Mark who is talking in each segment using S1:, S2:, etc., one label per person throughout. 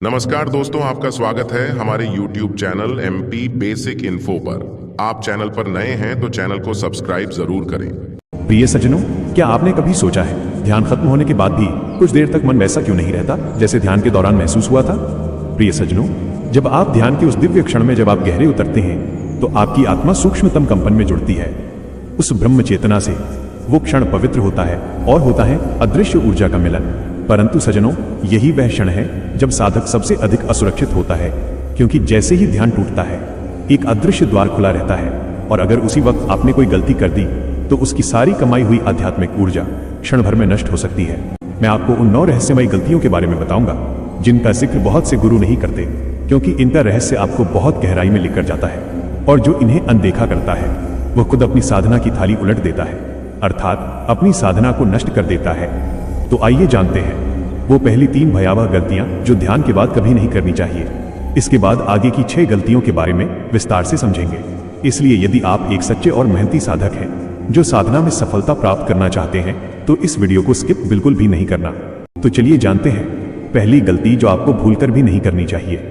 S1: नमस्कार दोस्तों, आपका स्वागत है हमारे YouTube channel MP basic info पर। आप चैनल पर नए हैं तो चैनल को सब्सक्राइब जरूर करें।
S2: प्रिय सज्जनों, क्या आपने कभी सोचा है ध्यान खत्म होने के बाद भी कुछ देर तक मन वैसा क्यों नहीं रहता जैसे ध्यान के दौरान महसूस हुआ था? प्रिय सज्जनों, जब आप ध्यान के उस दिव्य क्षण में जब आप गहरे उतरते हैं तो आपकी आत्मा सूक्ष्मतम कंपन में जुड़ती है। उस ब्रह्म चेतना से वो क्षण पवित्र होता है और होता है अदृश्य ऊर्जा का मिलन। परंतु सज्जनों, यही वह क्षण है जब साधक सबसे अधिक असुरक्षित होता है, क्योंकि जैसे ही ध्यान टूटता है एक अदृश्य द्वार खुला रहता है और अगर उसी वक्त आपने कोई गलती कर दी तो उसकी सारी कमाई हुई आध्यात्मिक ऊर्जा क्षण भर में नष्ट हो सकती है। मैं आपको उन 9 रहस्यमयी गलतियों के बारे में बताऊंगा जिनका जिक्र बहुत से गुरु नहीं करते, क्योंकि इनका रहस्य आपको बहुत गहराई में लेकर जाता है और जो इन्हें अनदेखा करता है वह खुद अपनी साधना की थाली उलट देता है, अर्थात अपनी साधना को नष्ट कर देता है। तो आइए जानते हैं वो पहली 3 भयावह गलतियां जो ध्यान के बाद कभी नहीं करनी चाहिए। इसके बाद आगे की 6 गलतियों के बारे में विस्तार से समझेंगे। इसलिए यदि आप एक सच्चे और मेहनती साधक हैं जो साधना में सफलता प्राप्त करना चाहते हैं तो इस वीडियो को स्किप बिल्कुल भी नहीं करना। तो चलिए जानते हैं पहली गलती जो आपको भूलकर भी नहीं करनी चाहिए,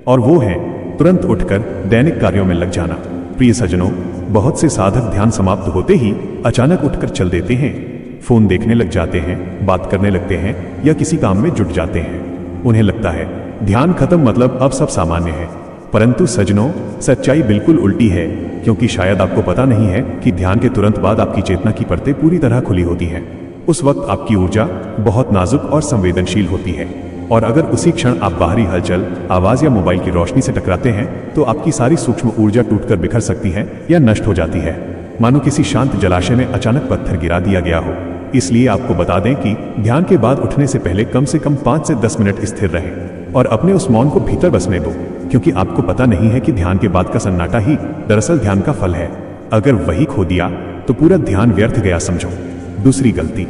S2: और वो है तुरंत उठकर दैनिक कार्यों में लग जाना। प्रिय सज्जनों, बहुत से साधक ध्यान समाप्त होते ही अचानक उठकर चल देते हैं, फोन देखने लग जाते हैं, बात करने लगते हैं या किसी काम में जुट जाते हैं। उन्हें लगता है ध्यान खत्म मतलब अब सब सामान्य है। परंतु सज्जनों, सच्चाई बिल्कुल उल्टी है, क्योंकि शायद आपको पता नहीं है कि ध्यान के तुरंत बाद आपकी चेतना की परतें पूरी तरह खुली होती हैं। उस वक्त आपकी ऊर्जा बहुत नाजुक और संवेदनशील होती है, और अगर उसी क्षण आप बाहरी हलचल, आवाज या मोबाइल की रोशनी से टकराते हैं तो आपकी सारी सूक्ष्म ऊर्जा टूटकर बिखर सकती है या नष्ट हो जाती है, मानो किसी शांत जलाशय में अचानक पत्थर गिरा दिया गया हो। इसलिए आपको बता दें कि ध्यान के बाद उठने से पहले कम से कम 5 से 10 मिनट स्थिर रहें और अपने उस मौन को भीतर बसने दो, क्योंकि आपको पता नहीं है कि ध्यान के बाद का सन्नाटा ही दरअसल ध्यान का फल है। अगर वही खो दिया तो पूरा ध्यान व्यर्थ गया समझो। दूसरी गलती,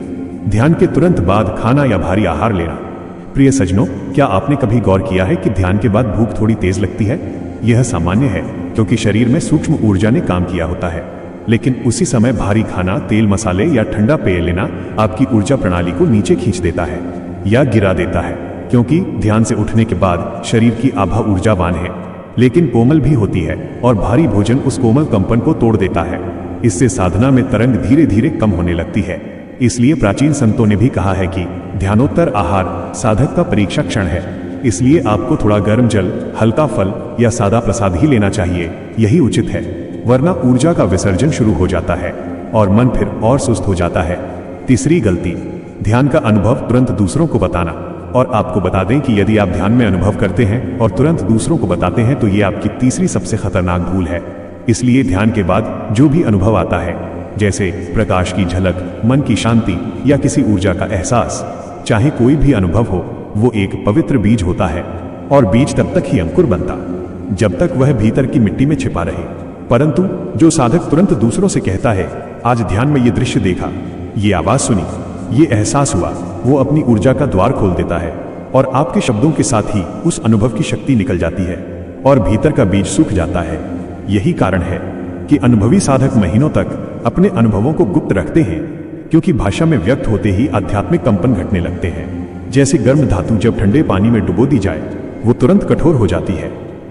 S2: ध्यान के तुरंत बाद खाना या भारी आहार लेना। प्रिय सज्जनों, क्या आपने कभी गौर किया है कि ध्यान के बाद भूख थोड़ी तेज लगती है? यह सामान्य है, क्योंकि शरीर में सूक्ष्म ऊर्जा ने काम किया होता है। लेकिन उसी समय भारी खाना, तेल मसाले या ठंडा पेय लेना आपकी ऊर्जा प्रणाली को नीचे खींच देता है या गिरा देता है, क्योंकि ध्यान से उठने के बाद शरीर की आभा ऊर्जावान है लेकिन कोमल भी होती है, और भारी भोजन उस कोमल कंपन को तोड़ देता है। इससे साधना में तरंग धीरे धीरे कम होने लगती है। इसलिए प्राचीन संतों ने भी कहा है कि ध्यानोत्तर आहार साधक का परीक्षा क्षण है। इसलिए आपको थोड़ा गर्म जल, हल्का फल या सादा प्रसाद ही लेना चाहिए, यही उचित है, वरना ऊर्जा का विसर्जन शुरू हो जाता है और मन फिर और सुस्त हो जाता है। तीसरी गलती, ध्यान का अनुभव तुरंत दूसरों को बताना। और आपको बता दें कि यदि आप ध्यान में अनुभव करते हैं और तुरंत दूसरों को बताते हैं तो ये आपकी तीसरी सबसे खतरनाक भूल है। इसलिए ध्यान के बाद जो भी अनुभव आता है, जैसे प्रकाश की झलक, मन की शांति या किसी ऊर्जा का एहसास, चाहे कोई भी अनुभव हो, वो एक पवित्र बीज होता है, और बीज तब तक ही अंकुर बनता जब तक वह भीतर की मिट्टी में छिपा रहे। परंतु जो साधक तुरंत दूसरों से कहता है, आज ध्यान में ये दृश्य देखा, ये आवाज सुनी, ये एहसास हुआ, वो अपनी ऊर्जा का द्वार खोल देता है और आपके शब्दों के साथ ही उस अनुभव की शक्ति निकल जाती है और भीतर का बीज सूख जाता है। यही कारण है कि अनुभवी साधक महीनों तक अपने अनुभवों को गुप्त रखते हैं, क्योंकि भाषा में व्यक्त होते ही आध्यात्मिक कंपन घटने लगते हैं। जैसे गर्म धातु जब ठंडे पानी में डुबो दी जाए वो तुरंत कठोर हो जाती है,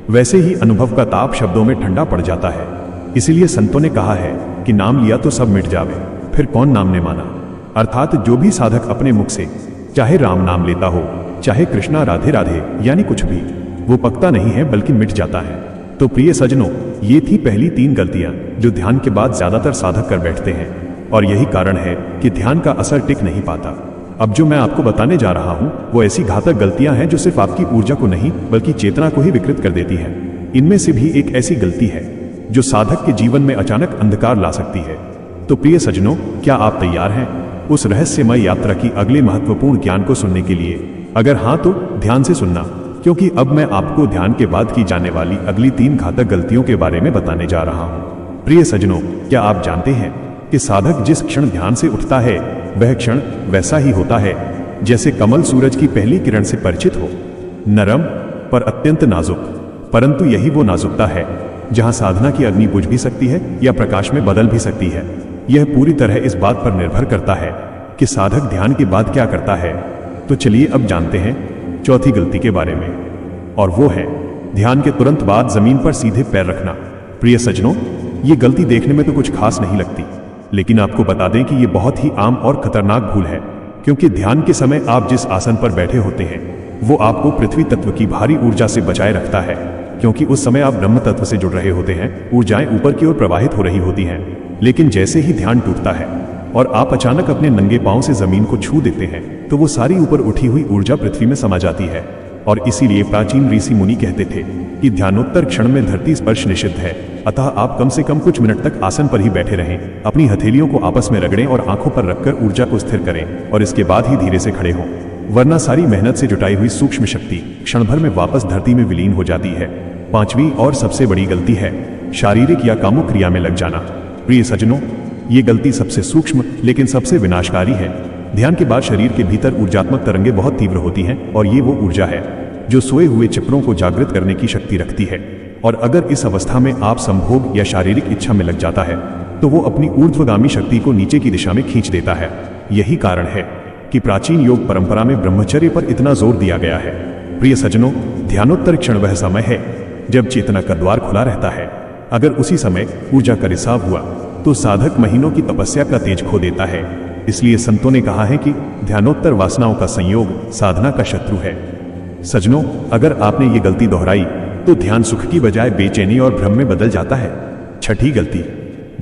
S2: वैसे ही अनुभव का ताप शब्दों में ठंडा पड़ जाता है। इसीलिए संतों ने कहा है कि नाम लिया तो सब मिट जावे, फिर कौन नाम ने माना। अर्थात जो भी साधक अपने मुख से चाहे राम नाम लेता हो, चाहे कृष्णा राधे राधे यानी कुछ भी, वो पकता नहीं है बल्कि मिट जाता है। तो प्रिय सज्जनों, ये थी पहली 3 गलतियां जो ध्यान के बाद ज्यादातर साधक कर बैठते हैं, और यही कारण है कि ध्यान का असर टिक नहीं पाता। अब जो मैं आपको बताने जा रहा हूं वो ऐसी घातक गलतियां हैं जो सिर्फ आपकी ऊर्जा को नहीं बल्कि चेतना को ही विकृत कर देती हैं। इनमें से भी एक ऐसी गलती है जो साधक के जीवन में अचानक अंधकार ला सकती है। तो प्रिय सज्जनों, क्या आप तैयार हैं उस रहस्यमय यात्रा की अगले महत्वपूर्ण ज्ञान को सुनने के लिए? अगर हाँ तो ध्यान से सुनना, क्योंकि अब मैं आपको ध्यान के बाद की जाने वाली अगली 3 घातक गलतियों के बारे में बताने जा रहा हूँ। प्रिय सज्जनों, क्या आप जानते हैं कि साधक जिस क्षण ध्यान से उठता है वह क्षण वैसा ही होता है जैसे कमल सूरज की पहली किरण से परिचित हो, नरम पर अत्यंत नाजुक। परंतु यही वो नाजुकता है जहां साधना की अग्नि बुझ भी सकती है या प्रकाश में बदल भी सकती है। यह पूरी तरह इस बात पर निर्भर करता है कि साधक ध्यान के बाद क्या करता है। तो चलिए अब जानते हैं चौथी गलती के बारे में। और वो है ध्यान के तुरंत बाद जमीन पर सीधे पैर रखना। प्रिय सज्जनों, ये गलती देखने में तो कुछ खास नहीं लगती, लेकिन आपको बता दें कि ये बहुत ही आम और खतरनाक भूल है, क्योंकि ध्यान के समय आप जिस आसन पर बैठे होते हैं वो आपको पृथ्वी तत्व की भारी ऊर्जा से बचाए रखता है, क्योंकि उस समय आप ब्रह्म तत्व से जुड़ रहे होते हैं, ऊर्जाएं ऊपर की ओर प्रवाहित हो रही होती हैं। लेकिन जैसे ही ध्यान टूटता है और आप अचानक अपने नंगे पांव से जमीन को छू देते हैं तो वो सारी ऊपर उठी हुई ऊर्जा पृथ्वी में समा जाती है। और इसीलिए प्राचीन ऋषि मुनि कहते थे कि ध्यानोत्तर क्षण में धरती स्पर्श निषिद्ध है, अतः आप कम से कम कुछ मिनट तक आसन पर ही बैठे रहें, अपनी हथेलियों को आपस में रगड़ें और आंखों पर रखकर ऊर्जा को स्थिर करें और इसके बाद ही धीरे से खड़े हों, वरना सारी मेहनत से जुटाई हुई सूक्ष्म शक्ति क्षण भर में वापस धरती में विलीन हो जाती है। पांचवी और सबसे बड़ी गलती है शारीरिक या कामुक क्रिया में लग जाना। प्रिय सज्जनों, ये गलती सबसे सूक्ष्म लेकिन सबसे विनाशकारी है। ध्यान के बाद शरीर के भीतर ऊर्जात्मक तरंगे बहुत तीव्र होती हैं और ये वो ऊर्जा है जो सोए हुए चित्रों को जागृत करने की शक्ति रखती है। और अगर इस अवस्था में आप संभोग या शारीरिक इच्छा में लग जाता है तो वो अपनी ऊर्ध्वगामी शक्ति को नीचे की दिशा में खींच देता है। यही कारण है कि प्राचीन योग परंपरा में ब्रह्मचर्य पर इतना जोर दिया गया है। प्रिय सज्जनों, ध्यानोत्तर क्षण वह समय है जब चेतना का द्वार खुला रहता है। अगर उसी समय ऊर्जा का रिसाव हुआ तो साधक महीनों की तपस्या का तेज खो देता है। इसलिए संतों ने कहा है कि ध्यानोत्तर वासनाओं का संयोग साधना का शत्रु है। सज्जनों, अगर आपने ये गलती दोहराई तो ध्यान सुख की बजाय बेचैनी और भ्रम में बदल जाता है। छठी गलती,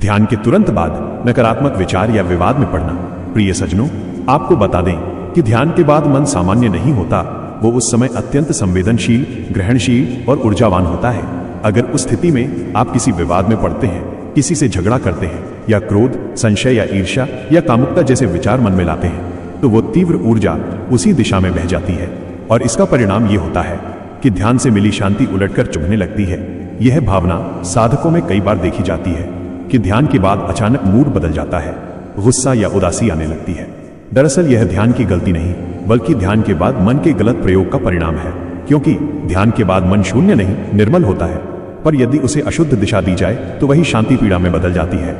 S2: ध्यान के तुरंत बाद नकारात्मक विचार या विवाद में पड़ना। प्रिय सज्जनों, आपको बता दें कि ध्यान के बाद मन सामान्य नहीं होता, वो उस समय अत्यंत संवेदनशील, ग्रहणशील और ऊर्जावान होता है। अगर उस स्थिति में आप किसी विवाद में पड़ते हैं, किसी से झगड़ा करते हैं या क्रोध, संशय या ईर्ष्या या कामुकता जैसे विचार मन में लाते हैं तो वो तीव्र ऊर्जा उसी दिशा में बह जाती है और इसका परिणाम ये होता है कि ध्यान से मिली शांति उलटकर चुभने लगती है। यह भावना साधकों में कई बार देखी जाती है कि ध्यान के बाद अचानक मूड बदल जाता है, गुस्सा या उदासी आने लगती है। दरअसल यह ध्यान की गलती नहीं बल्कि ध्यान के बाद मन के गलत प्रयोग का परिणाम है, क्योंकि ध्यान के बाद मन शून्य नहीं निर्मल होता है, पर यदि उसे अशुद्ध दिशा दी जाए तो वही शांति पीड़ा में बदल जाती है।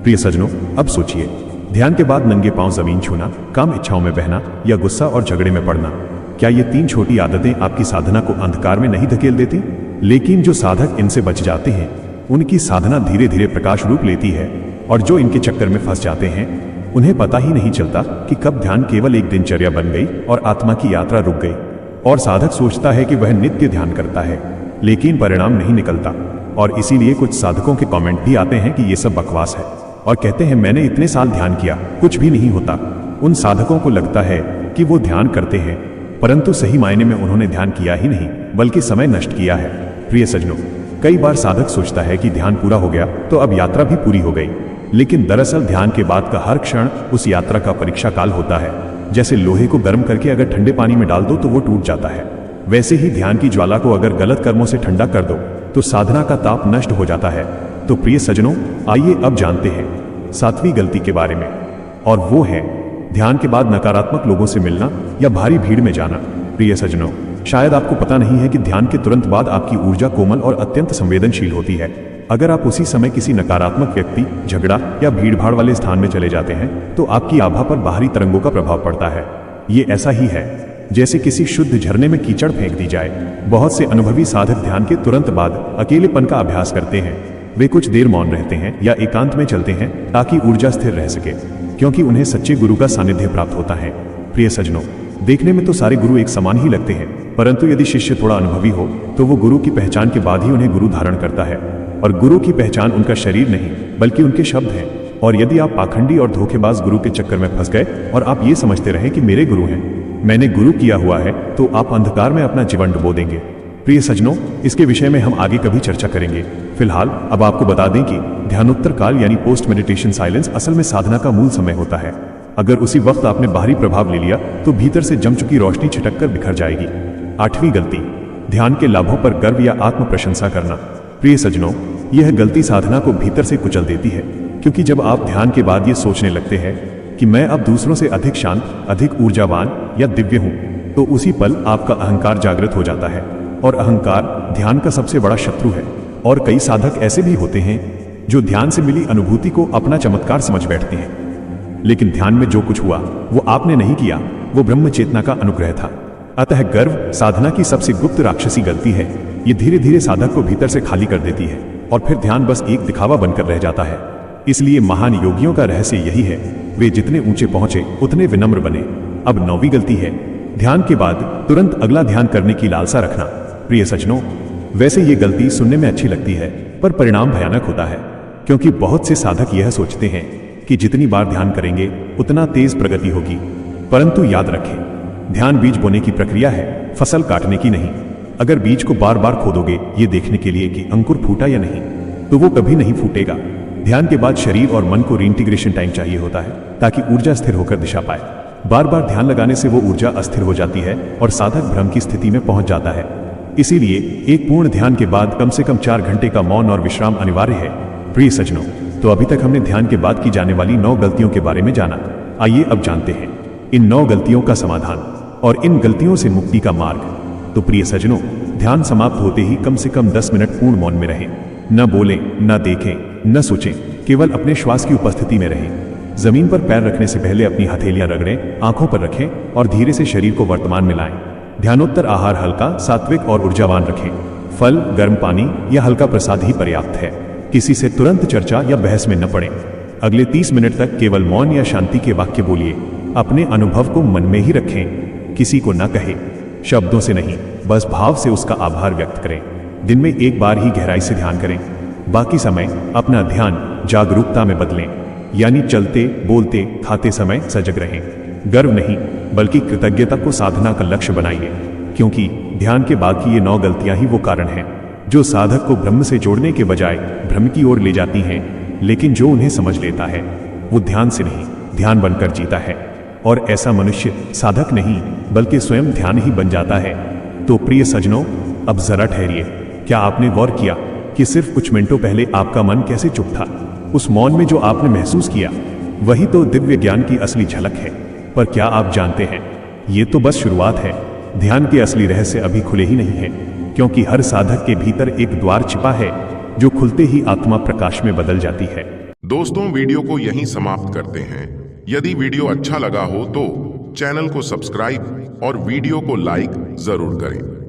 S2: प्रिय सज्जनों, अब सोचिए, ध्यान के बाद नंगे पांव जमीन छूना, काम इच्छाओं में बहना या गुस्सा और झगड़े में पड़ना, क्या ये तीन छोटी आदतें आपकी साधना को अंधकार में नहीं धकेल देती? लेकिन जो साधक इनसे बच जाते हैं उनकी साधना धीरे धीरे प्रकाश रूप लेती है, और जो इनके चक्कर में फंस जाते हैं उन्हें पता ही नहीं चलता कि कब ध्यान केवल एक दिनचर्या बन गई और आत्मा की यात्रा रुक गई। और साधक सोचता है कि वह नित्य ध्यान करता है, लेकिन परिणाम नहीं निकलता। और इसीलिए कुछ साधकों के कमेंट भी आते हैं कि ये सब बकवास है, और कहते हैं मैंने इतने साल ध्यान किया, कुछ भी नहीं होता। उन साधकों को लगता है कि वो ध्यान करते हैं, परंतु सही मायने में उन्होंने ध्यान किया ही नहीं बल्कि समय नष्ट किया है। प्रिय सज्जनों, कई बार साधक सोचता है कि ध्यान पूरा हो गया तो अब यात्रा भी पूरी हो गई, लेकिन दरअसल ध्यान के बाद का हर क्षण उस यात्रा का परीक्षा काल होता है। जैसे लोहे को गर्म करके अगर ठंडे पानी में डाल दो तो वो टूट जाता है, वैसे ही ध्यान की ज्वाला को अगर गलत कर्मों से ठंडा कर दो तो साधना का ताप नष्ट हो जाता है। तो प्रिय सज्जनों, आइए अब जानते हैं सातवीं गलती के बारे में, और वो है ध्यान के बाद नकारात्मक लोगों से मिलना या भारी भीड़ में जाना। प्रिय सज्जनों, शायद आपको पता नहीं है कि ध्यान के तुरंत बाद आपकी ऊर्जा कोमल और अत्यंत संवेदनशील होती है। अगर आप उसी समय किसी नकारात्मक व्यक्ति, झगड़ा या भीड़भाड़ वाले स्थान में चले जाते हैं तो आपकी आभा पर बाहरी तरंगों का प्रभाव पड़ता है। ये ऐसा ही है जैसे किसी शुद्ध झरने में कीचड़ फेंक दी जाए। बहुत से अनुभवी साधक ध्यान के तुरंत बाद अकेलेपन का अभ्यास करते हैं। वे कुछ देर मौन रहते हैं या एकांत में चलते हैं ताकि ऊर्जा स्थिर रह सके, क्योंकि उन्हें सच्चे गुरु का सानिध्य प्राप्त होता है। प्रिय सज्जनों, देखने में तो सारे गुरु एक समान ही लगते हैं, परंतु यदि शिष्य थोड़ा अनुभवी हो तो वो गुरु की पहचान के बाद ही उन्हें गुरु धारण करता है। और गुरु की पहचान उनका शरीर नहीं बल्कि उनके शब्द हैं। और यदि आप पाखंडी और धोखेबाज गुरु के चक्कर में फंस गए और आप ये समझते रहे कि मेरे गुरु हैं, मैंने गुरु किया हुआ है, तो आप अंधकार में अपना जीवन डुबो देंगे। प्रिय सज्जनों, इसके विषय में हम आगे कभी चर्चा करेंगे। फिलहाल अब आपको बता दें कि ध्यानोत्तर काल यानी पोस्ट मेडिटेशन साइलेंस असल में साधना का मूल समय होता है। अगर उसी वक्त आपने बाहरी प्रभाव ले लिया तो भीतर से जम चुकी रोशनी छिटक कर बिखर जाएगी। आठवीं गलती, ध्यान के लाभों पर गर्व या आत्म प्रशंसा करना। प्रिय सज्जनों, यह गलती साधना को भीतर से कुचल देती है, क्योंकि जब आप ध्यान के बाद ये सोचने लगते हैं कि मैं अब दूसरों से अधिक शांत, अधिक ऊर्जावान या दिव्य हूं, तो उसी पल आपका अहंकार जागृत हो जाता है। और अहंकार ध्यान का सबसे बड़ा शत्रु है। और कई साधक ऐसे भी होते हैं जो ध्यान से मिली अनुभूति को अपना चमत्कार समझ बैठते हैं, लेकिन ध्यान में जो कुछ हुआ वो आपने नहीं किया, वो ब्रह्म चेतना का अनुग्रह था। अतः गर्व साधना की सबसे गुप्त राक्षसी गलती है। ये धीरे धीरे साधक को भीतर से खाली कर देती है और फिर ध्यान बस एक दिखावा बनकर रह जाता है। इसलिए महान योगियों का रहस्य यही है, वे जितने ऊंचे पहुंचे उतने विनम्र बने। अब 9वीं गलती है, ध्यान के बाद तुरंत अगला ध्यान करने की लालसा रखना। प्रिय सज्जनों, वैसे ये गलती सुनने में अच्छी लगती है, पर परिणाम भयानक होता है, क्योंकि बहुत से साधक यह सोचते हैं कि जितनी बार ध्यान करेंगे उतना तेज प्रगति होगी। परंतु याद रखें, ध्यान बीज बोने की प्रक्रिया है, फसल काटने की नहीं। अगर बीज को बार बार खोदोगे ये देखने के लिए कि अंकुर फूटा या नहीं, तो वो कभी नहीं फूटेगा। ध्यान के बाद शरीर और मन को रीइंटीग्रेशन टाइम चाहिए होता है, ताकि ऊर्जा स्थिर होकर दिशा पाए। बार बार ध्यान लगाने से वो ऊर्जा अस्थिर हो जाती है और साधक भ्रम की स्थिति में पहुंच जाता है। इसीलिए एक पूर्ण ध्यान के बाद कम से कम 4 घंटे का मौन और विश्राम अनिवार्य है। प्रिय सज्जनों, तो अभी तक हमने ध्यान के बाद की जाने वाली 9 गलतियों के बारे में जाना। आइए अब जानते हैं इन 9 गलतियों का समाधान और इन गलतियों से मुक्ति का मार्ग। तो प्रिय सज्जनों, ध्यान समाप्त होते ही कम से कम 10 मिनट पूर्ण मौन में रहें। न बोलें, न देखें, न सोचें, केवल अपने श्वास की उपस्थिति में रहें। जमीन पर पैर रखने से पहले अपनी हथेलियां रगड़ें, आंखों पर रखें और धीरे से शरीर को वर्तमान में लाएं। ध्यानोत्तर आहार हल्का, सात्विक और ऊर्जावान रखें। फल, गर्म पानी या हल्का प्रसाद ही पर्याप्त है। किसी से तुरंत चर्चा या बहस में न पड़ें। अगले 30 मिनट तक केवल मौन या शांति के वाक्य बोलिए। अपने अनुभव को मन में ही रखें, किसी को न कहें, शब्दों से नहीं, बस भाव से उसका आभार व्यक्त करें। दिन में एक बार ही गहराई से ध्यान करें, बाकी समय अपना ध्यान जागरूकता में बदलें, यानी चलते, बोलते, खाते समय सजग रहें। गर्व नहीं, बल्कि कृतज्ञता को साधना का लक्ष्य बनाइए, क्योंकि ध्यान के बाद की ये 9 गलतियां ही वो कारण हैं जो साधक को ब्रह्म से जोड़ने के बजाय भ्रम की ओर ले जाती हैं। लेकिन जो उन्हें समझ लेता है वो ध्यान से नहीं, ध्यान बनकर जीता है, और ऐसा मनुष्य साधक नहीं बल्कि स्वयं ध्यान ही बन जाता है। तो प्रिय सज्जनों, अब जरा ठहरिए। क्या आपने गौर किया कि सिर्फ कुछ मिनटों पहले आपका मन कैसे चुप था? उस मौन में जो आपने महसूस किया, वही तो दिव्य ज्ञान की असली झलक है। पर क्या आप जानते हैं, ये तो बस शुरुआत है। ध्यान के असली रहस्य अभी खुले ही नहीं है, क्योंकि हर साधक के भीतर एक द्वार छिपा है जो खुलते ही आत्मा प्रकाश में बदल जाती है।
S1: दोस्तों, वीडियो को यहीं समाप्त करते हैं। यदि वीडियो अच्छा लगा हो तो चैनल को सब्सक्राइब और वीडियो को लाइक जरूर करें।